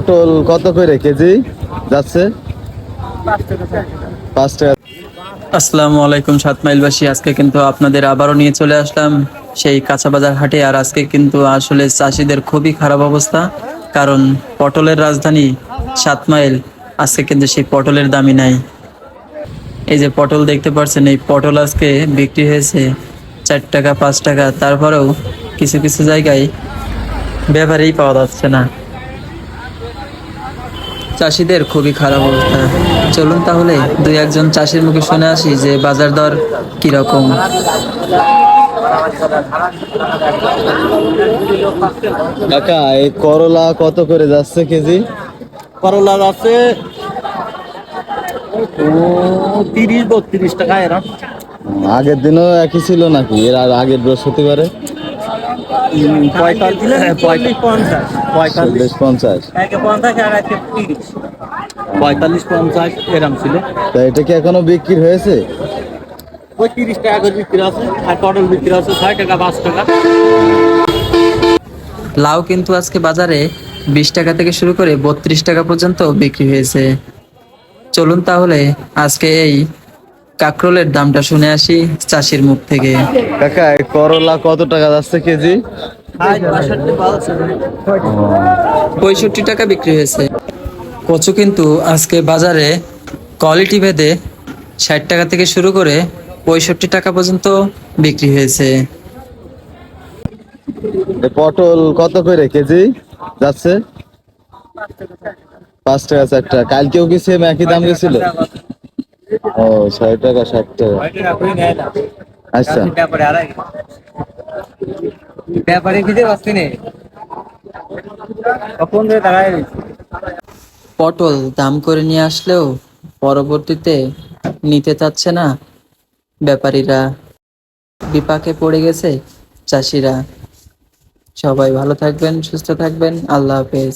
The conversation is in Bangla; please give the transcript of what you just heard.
পটল কত করে কেজি যাচ্ছে? 5 টাকা। আসসালামু আলাইকুম সাত মাইলবাসী। আজকে কিন্তু আপনাদের আবারও নিয়ে চলে আসলাম সেই কাঁচা বাজার হাটে। আর আজকে কিন্তু আসলে চাষিদের খুবই খারাপ অবস্থা, কারণ পটলের রাজধানী সাত মাইল। আজকে কিন্তু সেই পটলের দামই নাই। এই যে পটল দেখতে পাচ্ছেন, এই পটল আজকে বিক্রি হয়েছে 4 টাকা 5 টাকা। তারপরেও কিছু কিছু জায়গায় ব্যাপারেই পাওয়া যাচ্ছে না। চাষিদের খুবই খারাপ অবস্থা। চলুন তাহলে দুই একজন চাষির মুখে শুনে আসি যে বাজার দর কিরকম। কাকা, এই করলা কত করে যাচ্ছে কেজি? করলা আছে 30-32 টাকা এরকম। আগের দিনও একই ছিল নাকি? এর আর আগের বৃহস্পতিবারে 40-50। 45-50 এরকম ছিল। তা এটা কি এখনো বিক্রি হয়েছে? ওই 30 টাকা করে বিক্রি আছে, আর পটল বিক্রি আছে 6 টাকা 5 টাকা। লাউ কিন্তু আজকে বাজারে 20 টাকা থেকে শুরু করে 32 টাকা পর্যন্ত বিক্রি হয়েছে। চলুন তাহলে আজকে এই কাঁকরোলের দামটা শুনে আসি চাষির মুখ থেকে। কাকা, এই করলা কত টাকা যাচ্ছে কেজি? 65 টাকা বিক্রি হয়েছে। কচু কিন্তু আজকে বাজারে কোয়ালিটি ভেদে 60 টাকা থেকে শুরু করে 65 টাকা পর্যন্ত বিক্রি হয়েছে। এই পটল কত করে কেজি যাচ্ছে? 5 টাকা 4 টাকা। কালকেও কি সেম একই দাম গেছিল? ও, 6 টাকা 7 টাকা। আচ্ছা। ব্যাপারে দিতে পারছি না। পটল দাম করে নিয়ে আসলেও পরবর্তীতে নিতে চাচ্ছে না ব্যাপারীরা। বিপাকে পড়ে গেছে চাষিরা। সবাই ভালো থাকবেন, সুস্থ থাকবেন। আল্লাহ হাফেজ।